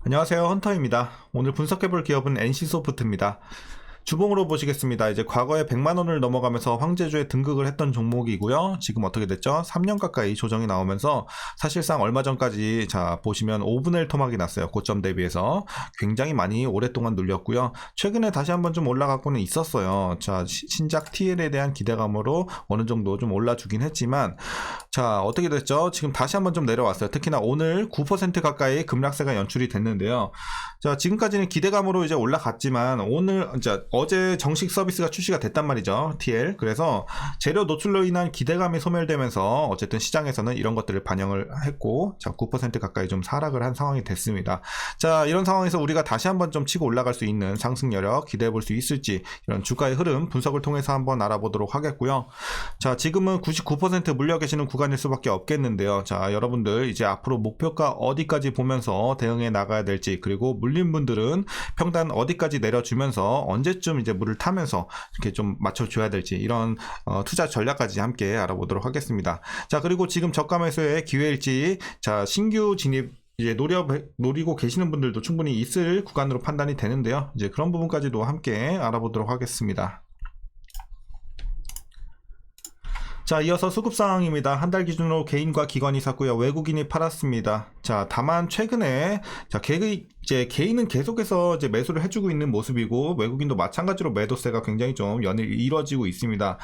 안녕하세요, 헌터입니다. 오늘 분석해볼 기업은 NC소프트입니다. 주봉으로 보시겠습니다. 이제 과거에 100만원을 넘어가면서 황제주에 등극을 했던 종목이고요. 지금 어떻게 됐죠? 3년 가까이 조정이 나오면서 사실상 얼마 전까지 보시면 5분의 1 토막이 났어요. 고점 대비해서 굉장히 많이 오랫동안 눌렸고요. 최근에 다시 한번 좀 올라가고는 있었어요. 신작 TL에 대한 기대감으로 어느 정도 좀 올라주긴 했지만 어떻게 됐죠? 지금 다시 한번 좀 내려왔어요. 특히나 오늘 9% 가까이 급락세가 연출이 됐는데요. 지금까지는 기대감으로 이제 올라갔지만 어제 정식 서비스가 출시가 됐단 말이죠. TL. 그래서 재료 노출로 인한 기대감이 소멸되면서 어쨌든 시장에서는 이런 것들을 반영을 했고 9% 가까이 좀 하락을 한 상황이 됐습니다. 이런 상황에서 우리가 다시 한번 좀 치고 올라갈 수 있는 상승 여력 기대해 볼 수 있을지 이런 주가의 흐름 분석을 통해서 한번 알아보도록 하겠고요. 지금은 99% 물려 계시는 구간일 수밖에 없겠는데요. 여러분들 이제 앞으로 목표가 어디까지 보면서 대응해 나가야 될지, 그리고 물린 분들은 평단 어디까지 내려주면서 언제쯤 이제 물을 타면서 이렇게 좀 맞춰줘야 될지, 이런 투자 전략까지 함께 알아보도록 하겠습니다. 그리고 지금 저가 매수의 기회일지, 신규 진입 이제 노리고 계시는 분들도 충분히 있을 구간으로 판단이 되는데요. 이제 그런 부분까지도 함께 알아보도록 하겠습니다. 이어서 수급 상황입니다. 한 달 기준으로 개인과 기관이 샀고요. 외국인이 팔았습니다. 다만 최근에 개인은 계속해서 이제 매수를 해주고 있는 모습이고, 외국인도 마찬가지로 매도세가 굉장히 좀 이뤄지고 있습니다.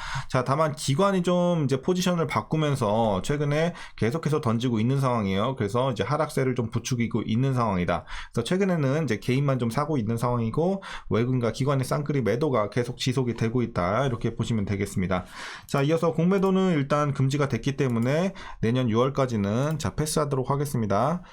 다만 기관이 좀 이제 포지션을 바꾸면서 최근에 계속해서 던지고 있는 상황이에요. 그래서 이제 하락세를 좀 부추기고 있는 상황이다. 그래서 최근에는 이제 개인만 좀 사고 있는 상황이고, 외국인과 기관의 쌍끌이 매도가 계속 지속이 되고 있다. 이렇게 보시면 되겠습니다. 이어서 공매도는 일단 금지가 됐기 때문에 내년 6월까지는 패스하도록 하겠습니다.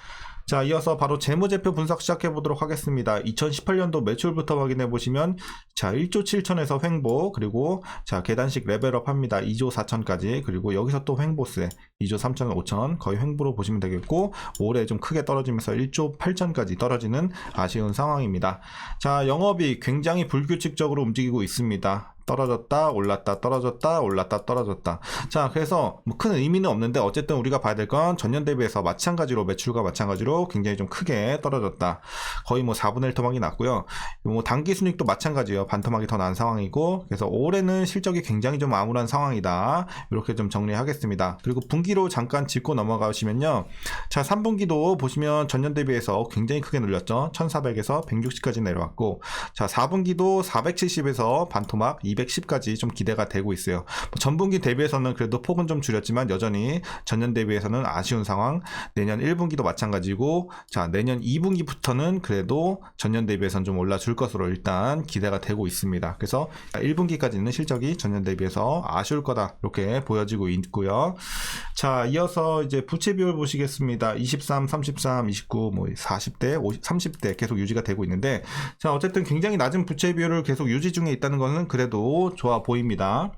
이어서 바로 재무제표 분석 시작해 보도록 하겠습니다. 2018년도 매출부터 확인해 보시면 1조 7천에서 횡보, 그리고 계단식 레벨업 합니다. 2조 4천까지, 그리고 여기서 또 횡보세 2조 3천 5천, 거의 횡보로 보시면 되겠고, 올해 좀 크게 떨어지면서 1조 8천까지 떨어지는 아쉬운 상황입니다. 영업이 굉장히 불규칙적으로 움직이고 있습니다. 떨어졌다 올랐다 떨어졌다 올랐다 떨어졌다. 그래서 큰 의미는 없는데, 어쨌든 우리가 봐야 될 건 전년 대비해서 마찬가지로 매출과 마찬가지로 굉장히 좀 크게 떨어졌다. 거의 4분의 1 토막이 났고요. 당기 순이익도 마찬가지예요. 반 토막이 더 난 상황이고, 그래서 올해는 실적이 굉장히 좀 암울한 상황이다. 이렇게 좀 정리하겠습니다. 그리고 분기로 잠깐 짚고 넘어가시면요. 3분기도 보시면 전년 대비해서 굉장히 크게 눌렸죠. 1400에서 160까지 내려왔고, 4분기도 470에서 반 토막 210까지 좀 기대가 되고 있어요. 전분기 대비해서는 그래도 폭은 좀 줄였지만 여전히 전년 대비해서는 아쉬운 상황. 내년 1분기도 마찬가지고, 내년 2분기부터는 그래도 전년 대비해서는 좀 올라줄 것으로 일단 기대가 되고 있습니다. 그래서 1분기까지는 실적이 전년 대비해서 아쉬울 거다, 이렇게 보여지고 있고요. 이어서 이제 부채 비율 보시겠습니다. 23, 33, 29, 40대, 50, 30대 계속 유지가 되고 있는데, 어쨌든 굉장히 낮은 부채 비율을 계속 유지 중에 있다는 것은 그래도 좋아 보입니다.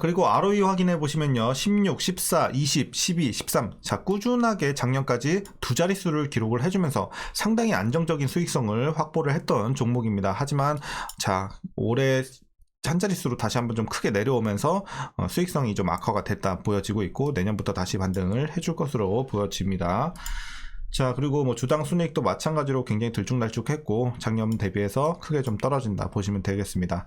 그리고 ROE 확인해 보시면요. 16, 14, 20, 12, 13. 꾸준하게 작년까지 두 자릿수를 기록을 해주면서 상당히 안정적인 수익성을 확보를 했던 종목입니다. 하지만 올해 한 자릿수로 다시 한번 좀 크게 내려오면서 수익성이 좀 악화가 됐다 보여지고 있고, 내년부터 다시 반등을 해줄 것으로 보여집니다. 그리고 주당 순이익도 마찬가지로 굉장히 들쭉날쭉했고, 작년 대비해서 크게 좀 떨어진다 보시면 되겠습니다.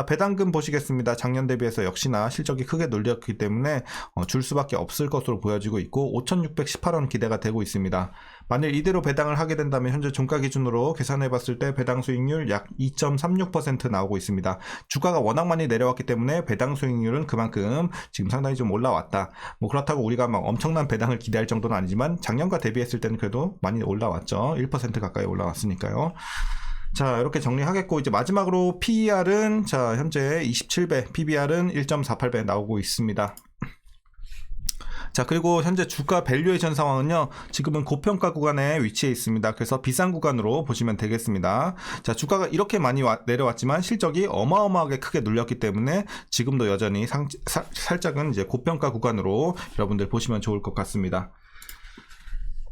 배당금 보시겠습니다. 작년 대비해서 역시나 실적이 크게 눌렸기 때문에 줄 수밖에 없을 것으로 보여지고 있고, 5,618원 기대가 되고 있습니다. 만일 이대로 배당을 하게 된다면 현재 종가 기준으로 계산해 봤을 때 배당 수익률 약 2.36% 나오고 있습니다. 주가가 워낙 많이 내려왔기 때문에 배당 수익률은 그만큼 지금 상당히 좀 올라왔다. 그렇다고 우리가 엄청난 배당을 기대할 정도는 아니지만 작년과 대비했을 때는 그래도 많이 올라왔죠. 1% 가까이 올라왔으니까요. 이렇게 정리하겠고, 이제 마지막으로 PER은 현재 27배, PBR은 1.48배 나오고 있습니다. 그리고 현재 주가 밸류에이션 상황은요, 지금은 고평가 구간에 위치해 있습니다. 그래서 비싼 구간으로 보시면 되겠습니다. 주가가 이렇게 많이 내려왔지만 실적이 어마어마하게 크게 눌렸기 때문에 지금도 여전히 살짝은 이제 고평가 구간으로 여러분들 보시면 좋을 것 같습니다.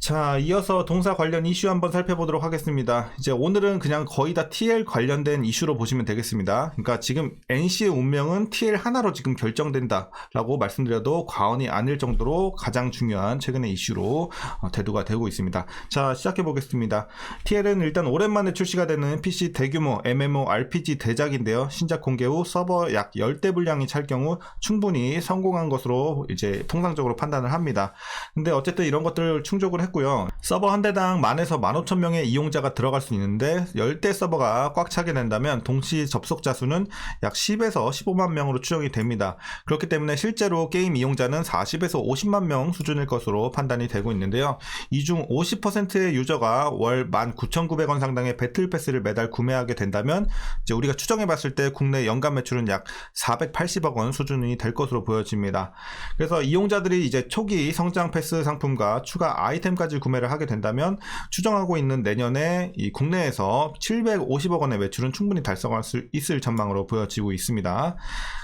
자, 이어서 동사 관련 이슈 한번 살펴보도록 하겠습니다. 이제 오늘은 그냥 거의 다 TL 관련된 이슈로 보시면 되겠습니다. 그러니까 지금 NC의 운명은 TL 하나로 지금 결정된다라고 말씀드려도 과언이 아닐 정도로 가장 중요한 최근의 이슈로 대두가 되고 있습니다. 자, 시작해 보겠습니다. TL은 일단 오랜만에 출시가 되는 PC 대규모 MMORPG 대작인데요. 신작 공개 후 서버 약 10대 분량이 찰 경우 충분히 성공한 것으로 이제 통상적으로 판단을 합니다. 근데 어쨌든 이런 것들을 충족을 했고요. 서버 한 대당 10,000에서 15,000명의 이용자가 들어갈 수 있는데 10대 서버가 꽉 차게 된다면 동시 접속자 수는 약 10에서 15만 명으로 추정이 됩니다. 그렇기 때문에 실제로 게임 이용자는 40에서 50만 명 수준일 것으로 판단이 되고 있는데요. 이 중 50%의 유저가 월 19,900원 상당의 배틀 패스를 매달 구매하게 된다면 이제 우리가 추정해 봤을 때 국내 연간 매출은 약 480억 원 수준이 될 것으로 보여집니다. 그래서 이용자들이 이제 초기 성장 패스 상품과 추가 아이템까지 구매를 하게 된다면 추정하고 있는 내년에 이 국내에서 750억 원의 매출은 충분히 달성할 수 있을 전망으로 보여지고 있습니다.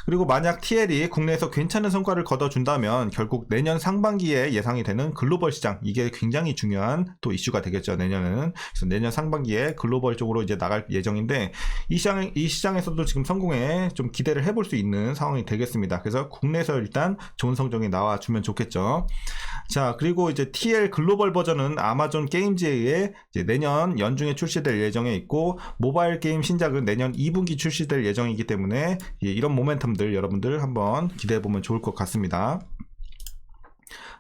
그리고 만약 TL이 국내에서 괜찮은 성과를 거둬준다면 결국 내년 상반기에 예상이 되는 글로벌 시장, 이게 굉장히 중요한 또 이슈가 되겠죠. 내년에는. 그래서 내년 상반기에 글로벌 쪽으로 이제 나갈 예정인데 이 시장에서도 지금 성공에 좀 기대를 해볼 수 있는 상황이 되겠습니다. 그래서 국내에서 일단 좋은 성적이 나와주면 좋겠죠. 자, 그리고 이제 TL 글로벌 버전은 아마존 게임즈에 의해 이제 내년 연중에 출시될 예정에 있고 모바일 게임 신작은 내년 2분기 출시될 예정이기 때문에 이런 모멘텀들 여러분들 한번 기대해보면 좋을 것 같습니다.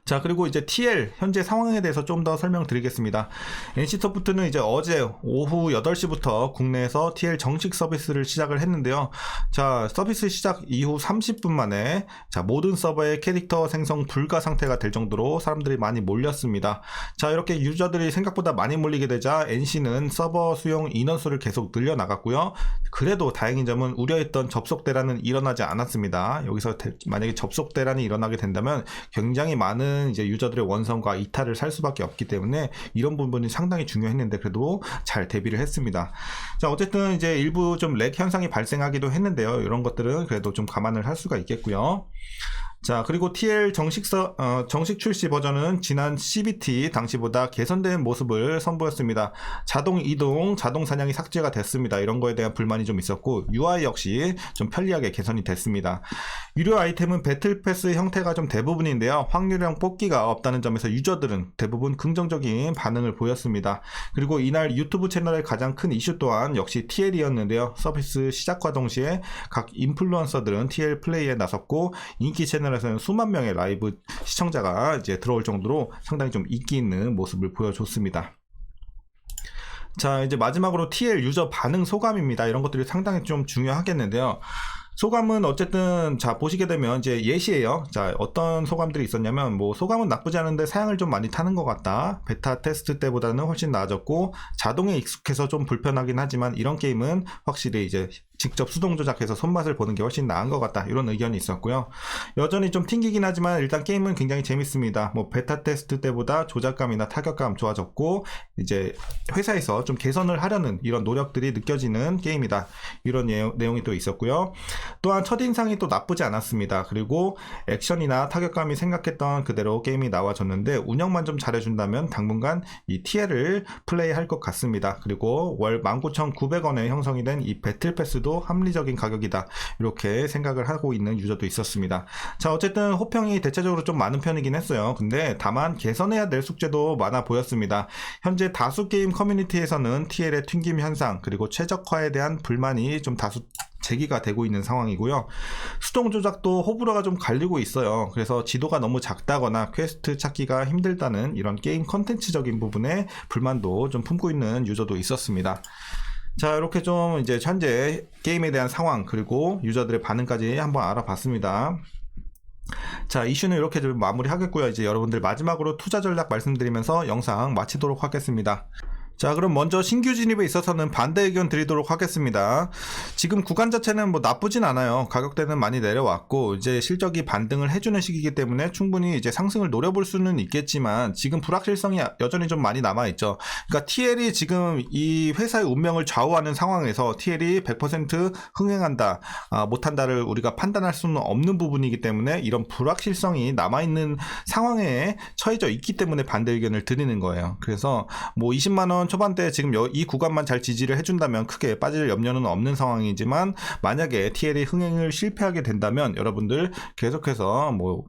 자, 그리고 이제 TL 현재 상황에 대해서 좀 더 설명드리겠습니다. NC소프트는 이제 어제 오후 8시부터 국내에서 TL 정식 서비스를 시작을 했는데요. 자, 서비스 시작 이후 30분 만에 자, 모든 서버의 캐릭터 생성 불가 상태가 될 정도로 사람들이 많이 몰렸습니다. 자, 이렇게 유저들이 생각보다 많이 몰리게 되자 NC는 서버 수용 인원수를 계속 늘려나갔고요. 그래도 다행인 점은 우려했던 접속 대란은 일어나지 않았습니다. 여기서 만약에 접속 대란이 일어나게 된다면 굉장히 많은 이제 유저들의 원성과 이탈을 살 수밖에 없기 때문에 이런 부분이 상당히 중요했는데 그래도 잘 대비를 했습니다. 자, 어쨌든 이제 일부 좀 렉 현상이 발생하기도 했는데요. 이런 것들은 그래도 좀 감안을 할 수가 있겠고요. 자, 그리고 TL 정식 출시 버전은 지난 CBT 당시보다 개선된 모습을 선보였습니다. 자동 이동, 자동 사냥이 삭제가 됐습니다. 이런 거에 대한 불만이 좀 있었고 UI 역시 좀 편리하게 개선이 됐습니다. 유료 아이템은 배틀 패스 형태가 좀 대부분인데요. 확률형 뽑기가 없다는 점에서 유저들은 대부분 긍정적인 반응을 보였습니다. 그리고 이날 유튜브 채널의 가장 큰 이슈 또한 역시 TL이었는데요. 서비스 시작과 동시에 각 인플루언서들은 TL 플레이에 나섰고 인기 채널에서는 수만 명의 라이브 시청자가 이제 들어올 정도로 상당히 좀 인기 있는 모습을 보여줬습니다. 자, 이제 마지막으로 TL 유저 반응 소감입니다. 이런 것들이 상당히 좀 중요하겠는데요. 소감은 어쨌든 자 보시게 되면 이제 예시예요. 자, 어떤 소감들이 있었냐면 뭐 소감은 나쁘지 않은데 사양을 좀 많이 타는 것 같다. 베타 테스트 때보다는 훨씬 나아졌고 자동에 익숙해서 좀 불편하긴 하지만 이런 게임은 확실히 이제 직접 수동 조작해서 손맛을 보는 게 훨씬 나은 것 같다. 이런 의견이 있었고요. 여전히 좀 튕기긴 하지만 일단 게임은 굉장히 재밌습니다. 뭐 베타 테스트 때보다 조작감이나 타격감 좋아졌고 이제 회사에서 좀 개선을 하려는 이런 노력들이 느껴지는 게임이다. 이런 내용이 또 있었고요. 또한 첫인상이 또 나쁘지 않았습니다. 그리고 액션이나 타격감이 생각했던 그대로 게임이 나와줬는데 운영만 좀 잘해준다면 당분간 이 TL을 플레이할 것 같습니다. 그리고 월 19,900원에 형성이 된 이 배틀 패스도 합리적인 가격이다. 이렇게 생각을 하고 있는 유저도 있었습니다. 자, 어쨌든 호평이 대체적으로 좀 많은 편이긴 했어요. 근데 다만 개선해야 될 숙제도 많아 보였습니다. 현재 다수 게임 커뮤니티에서는 TL의 튕김 현상 그리고 최적화에 대한 불만이 좀 다수 제기가 되고 있는 상황이고요. 수동 조작도 호불호가 좀 갈리고 있어요. 그래서 지도가 너무 작다거나 퀘스트 찾기가 힘들다는 이런 게임 컨텐츠적인 부분에 불만도 좀 품고 있는 유저도 있었습니다. 자, 이렇게 좀 이제 현재 게임에 대한 상황 그리고 유저들의 반응까지 한번 알아봤습니다. 자, 이슈는 이렇게 좀 마무리하겠고요. 이제 여러분들 마지막으로 투자 전략 말씀드리면서 영상 마치도록 하겠습니다. 자, 그럼 먼저 신규 진입에 있어서는 반대 의견 드리도록 하겠습니다. 지금 구간 자체는 뭐 나쁘진 않아요. 가격대는 많이 내려왔고 이제 실적이 반등을 해주는 시기이기 때문에 충분히 이제 상승을 노려볼 수는 있겠지만 지금 불확실성이 여전히 좀 많이 남아있죠. 그러니까 TL이 지금 이 회사의 운명을 좌우하는 상황에서 TL이 100% 흥행한다, 못한다를 우리가 판단할 수는 없는 부분이기 때문에 이런 불확실성이 남아있는 상황에 처해져 있기 때문에 반대 의견을 드리는 거예요. 그래서 뭐 20만원 초반대 지금 이 구간만 잘 지지를 해준다면 크게 빠질 염려는 없는 상황이지만 만약에 TL이 흥행을 실패하게 된다면 여러분들 계속해서 뭐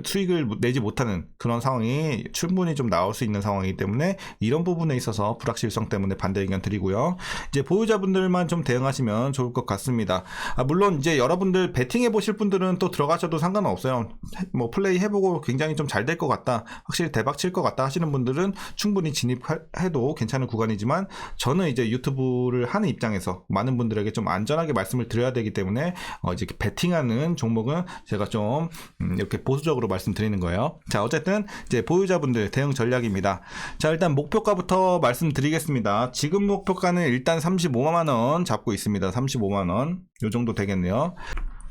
수익을 내지 못하는 그런 상황이 충분히 좀 나올 수 있는 상황이기 때문에 이런 부분에 있어서 불확실성 때문에 반대 의견 드리고요. 이제 보유자분들만 좀 대응하시면 좋을 것 같습니다. 물론 이제 여러분들 베팅해 보실 분들은 또 들어가셔도 상관은 없어요. 뭐 플레이 해보고 굉장히 좀 잘 될 것 같다, 확실히 대박 칠 것 같다 하시는 분들은 충분히 진입해도 괜찮은 구간이지만 저는 이제 유튜브를 하는 입장에서 많은 분들에게 좀 안전하게 말씀을 드려야 되기 때문에 이제 베팅하는 종목은 제가 좀 이렇게 보수적으로 말씀드리는 거예요. 자, 어쨌든 이제 보유자분들 대응 전략입니다. 자, 일단 목표가부터 말씀드리겠습니다. 지금 목표가는 일단 35만원 잡고 있습니다. 35만원 요 정도 되겠네요.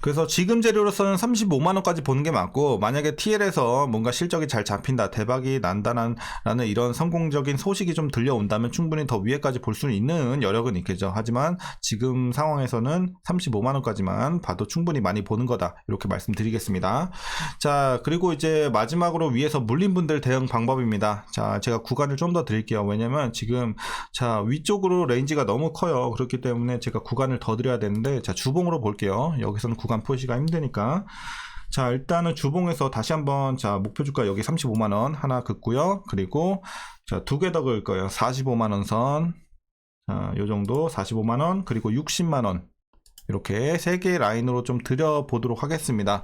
그래서 지금 재료로서는 35만원까지 보는 게 맞고, 만약에 TL에서 뭔가 실적이 잘 잡힌다, 대박이 난다라는 이런 성공적인 소식이 좀 들려온다면 충분히 더 위에까지 볼 수는 있는 여력은 있겠죠. 하지만 지금 상황에서는 35만원까지만 봐도 충분히 많이 보는 거다, 이렇게 말씀드리겠습니다. 자, 그리고 이제 마지막으로 위에서 물린 분들 대응 방법입니다. 자, 제가 구간을 좀 더 드릴게요. 왜냐면 지금 자, 위쪽으로 레인지가 너무 커요. 그렇기 때문에 제가 구간을 더 드려야 되는데, 자, 주봉으로 볼게요. 여기서는 구간 표시가 힘드니까. 자, 일단은 주봉에서 다시 한번, 자, 목표 주가 여기 35만원 하나 긋고요. 그리고 자, 두 개 더 긋을 거예요. 45만원 선, 자, 요 정도 45만원, 그리고 60만원, 이렇게 세 개의 라인으로 좀 드려보도록 하겠습니다.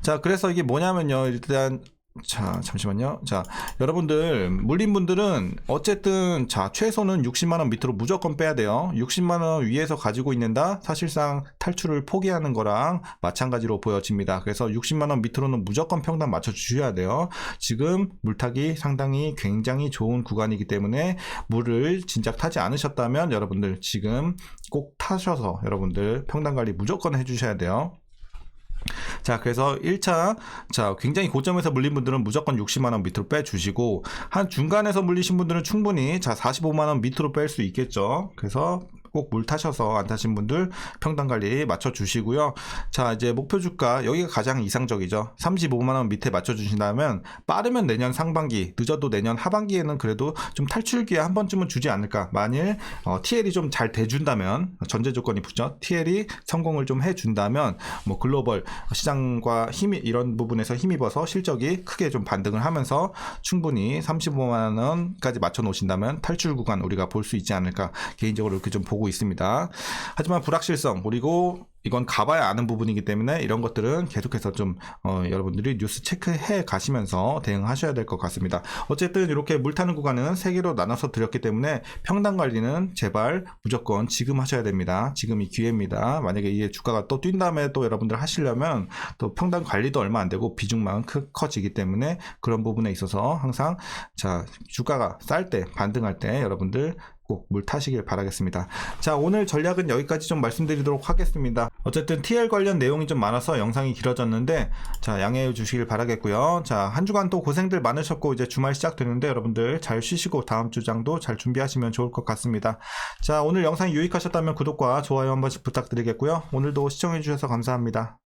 자, 그래서 이게 뭐냐면요, 일단 자, 잠시만요. 자, 여러분들 물린 분들은 어쨌든 자, 최소는 60만원 밑으로 무조건 빼야 돼요. 60만원 위에서 가지고 있는다, 사실상 탈출을 포기하는 거랑 마찬가지로 보여집니다. 그래서 60만원 밑으로는 무조건 평단 맞춰 주셔야 돼요. 지금 물타기 상당히 굉장히 좋은 구간이기 때문에 물을 진작 타지 않으셨다면 여러분들 지금 꼭 타셔서 여러분들 평단 관리 무조건 해주셔야 돼요. 자, 그래서 1차, 자, 굉장히 고점에서 물린 분들은 무조건 60만원 밑으로 빼주시고, 한 중간에서 물리신 분들은 충분히 자, 45만원 밑으로 뺄 수 있겠죠. 그래서 꼭 물 타셔서 안 타신 분들 평단 관리 맞춰 주시고요. 자, 이제 목표 주가 여기가 가장 이상적이죠. 35만원 밑에 맞춰 주신다면 빠르면 내년 상반기, 늦어도 내년 하반기에는 그래도 좀 탈출 기회 한 번쯤은 주지 않을까. 만일 TL이 좀 잘 돼준다면, 전제 조건이 붙죠. TL이 성공을 좀 해준다면 뭐 글로벌 시장과 힘이 이런 부분에서 힘입어서 실적이 크게 좀 반등을 하면서 충분히 35만원까지 맞춰 놓으신다면 탈출 구간 우리가 볼 수 있지 않을까, 개인적으로 이렇게 좀 보고 있습니다. 하지만 불확실성, 그리고 이건 가봐야 아는 부분이기 때문에 이런 것들은 계속해서 좀 여러분들이 뉴스 체크해 가시면서 대응하셔야 될 것 같습니다. 어쨌든 이렇게 물타는 구간은 3개로 나눠서 드렸기 때문에 평단 관리는 제발 무조건 지금 하셔야 됩니다. 지금이 기회입니다. 만약에 이게 주가가 또 뛴 다음에 또 여러분들 하시려면 또 평단 관리도 얼마 안 되고 비중만 커지기 때문에 그런 부분에 있어서 항상 자, 주가가 쌀 때, 반등할 때 여러분들 꼭 물 타시길 바라겠습니다. 자, 오늘 전략은 여기까지 좀 말씀드리도록 하겠습니다. 어쨌든 TL 관련 내용이 좀 많아서 영상이 길어졌는데, 자, 양해해 주시길 바라겠고요. 자, 한 주간 또 고생들 많으셨고 이제 주말 시작되는데 여러분들 잘 쉬시고 다음 주장도 잘 준비하시면 좋을 것 같습니다. 자, 오늘 영상이 유익하셨다면 구독과 좋아요 한 번씩 부탁드리겠고요. 오늘도 시청해 주셔서 감사합니다.